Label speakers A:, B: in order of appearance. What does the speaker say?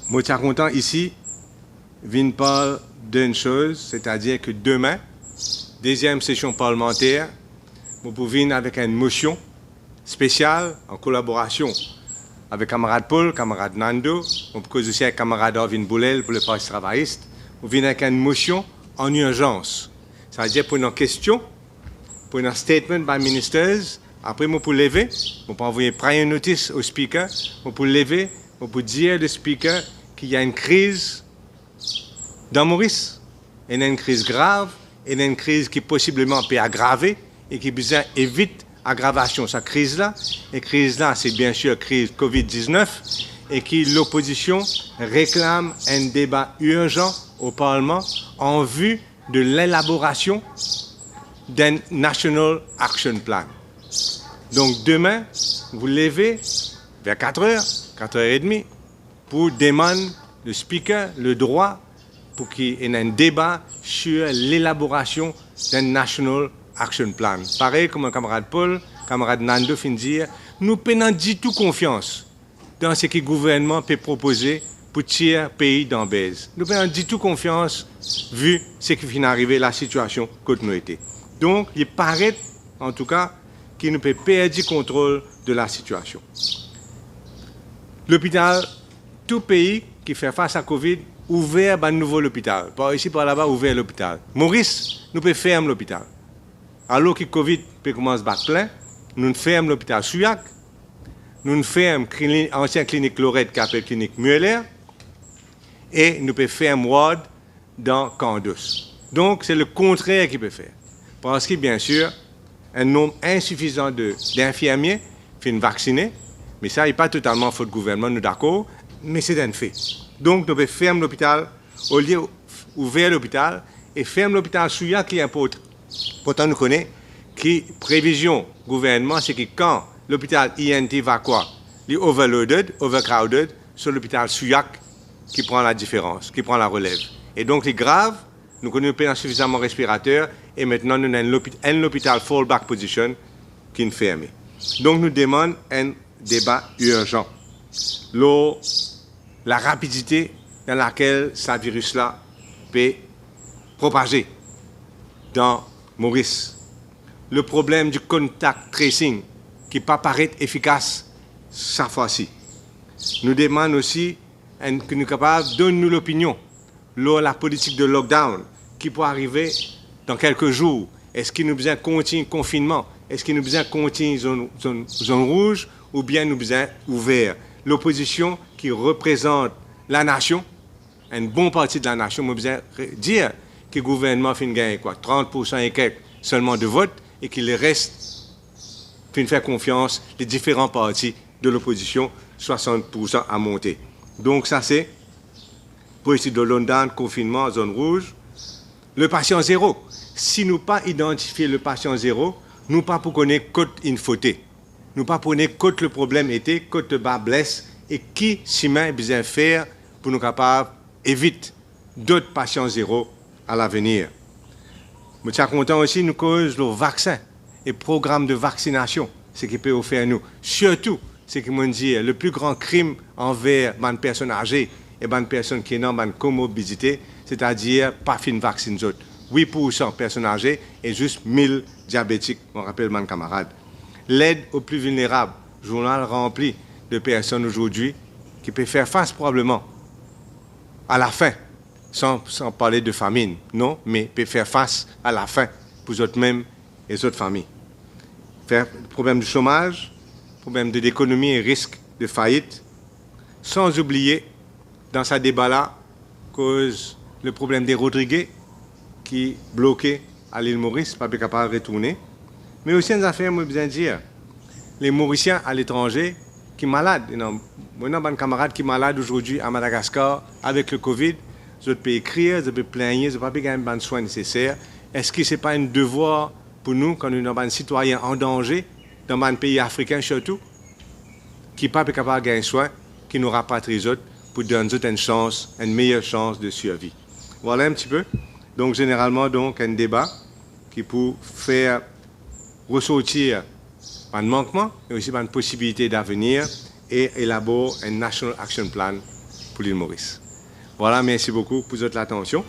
A: Moi, je suis content ici, vient parler d'une chose, c'est-à-dire que demain, deuxième session parlementaire, nous pouvons venir avec une motion spéciale en collaboration avec camarade Paul, camarade Nando, on peut aussi avec camarade Arvin Boulel pour le Parti travailliste. Nous venons avec une motion en urgence. C'est-à-dire pour une question, pour un statement by ministers, après, on peut lever, on peut envoyer prior notice au speaker, on peut lever, on peut dire au speaker qu'il y a une crise dans Maurice. Il y a une crise grave, il y a une crise qui possiblement peut aggraver et qui besoin évite aggravation de cette crise-là. Et crise-là, c'est bien sûr la crise COVID-19 et que l'opposition réclame un débat urgent au Parlement en vue de l'élaboration d'un National Action Plan. Donc demain, vous levez vers 4h, 4h30 pour demander le speaker le droit pour qu'il y ait un débat sur l'élaboration d'un National Action Plan. Pareil comme un camarade Paul, camarade Nando fin de dire, nous prenons du tout confiance dans ce que le gouvernement peut proposer pour tirer le pays dans le baise. Nous prenons du tout confiance vu ce qui vient d'arriver, la situation que nous était. Donc, il paraît, en tout cas, qu'il nous peut perdre le contrôle de la situation. L'hôpital, tout pays qui fait face à Covid, ouvert un nouveau hôpital. Par ici, par là-bas, ouvert l'hôpital. Maurice, nous pouvons fermer l'hôpital. Alors que Covid peut commencer à battre plein, nous fermons l'hôpital Souillac, nous fermons l'ancienne clinique Lorette qui s'appelle clinique Mueller, et nous pouvons fermer Ward dans Candos. Donc, c'est le contraire qu'il peut faire. Parce que, bien sûr, un nombre insuffisant d'infirmiers finissent vaccinés, mais ça n'est pas totalement faute du gouvernement, nous sommes d'accord, mais c'est un fait. Donc, nous pouvons fermer l'hôpital, au lieu d'ouvrir l'hôpital, et fermer l'hôpital Souillac qui est important. Pourtant, nous connaissons que prévision gouvernement, c'est que quand l'hôpital INT va quoi? Il est overloaded, overcrowded, sur l'hôpital Souillac qui prend la différence, qui prend la relève. Et donc, c'est grave, nous connaissons suffisamment respirateurs, et maintenant, nous avons un hôpital fallback position qui est fermé. Donc, nous demandons un débat urgent. La rapidité dans laquelle ce virus-là peut propager dans Maurice. Le problème du contact tracing qui ne paraît pas efficace cette fois-ci. Nous demandons aussi que nous sommes capables de donner l'opinion sur la politique de lockdown qui peut arriver dans quelques jours. Est-ce qu'il nous besoin continuer le confinement? Est-ce qu'il nous besoin continuer zone rouge ou bien nous besoin ouvert? L'opposition qui représente la nation, une bonne partie de la nation, nous besoin dire que le gouvernement fait gagner quoi, 30% et quelques seulement de vote et qu'il reste fait faire confiance les différents partis de l'opposition, 60% à monter. Donc ça c'est pour essayer de London, confinement, zone rouge. Le patient zéro. Si nous pas identifier le patient zéro, nous pas pour connaître côté une faute. Nous pas pour connaître côté le problème était, côté bas blesse et qui si main besoin faire pour nous capables éviter d'autres patients zéro à l'avenir. Je suis content aussi nous cause le vaccin et programme de vaccination, ce qui peut offrir nous. Surtout, ce qui me dit le plus grand crime envers les personnes âgées et les personnes qui ont une comorbidité, c'est-à-dire pas fin vacciner d'autres. 8% personnes âgées et juste 1000 diabétiques, on rappelle mon camarade. L'aide aux plus vulnérables, journal rempli de personnes aujourd'hui qui peuvent faire face probablement à la faim, sans parler de famine, non, mais peuvent faire face à la faim pour eux-mêmes et les autres familles. Faire le problème du chômage, problème de l'économie et risque de faillite, sans oublier, dans ce débat-là, cause le problème des Rodriguez, qui bloqué à l'île Maurice, pas capable de retourner. Mais aussi une affaire, moi, besoin de dire, les Mauriciens à l'étranger qui sont malades. Moi, j'ai un camarade qui est malade aujourd'hui à Madagascar avec le Covid. Je peux écrire, je peux plaindre, je peux pas gagner de soins nécessaires. Est-ce que ce n'est pas un devoir pour nous, quand nous avons un citoyen en danger, dans un pays africain surtout, qui n'est pas capable de gagner soin, qui nous rapatrie les autres pour donner une chance, une meilleure chance de survie? Voilà un petit peu. Donc, généralement, donc, un débat qui peut faire ressortir un manquement, mais aussi une possibilité d'avenir et élaborer un National Action Plan pour l'île Maurice. Voilà, merci beaucoup pour votre attention.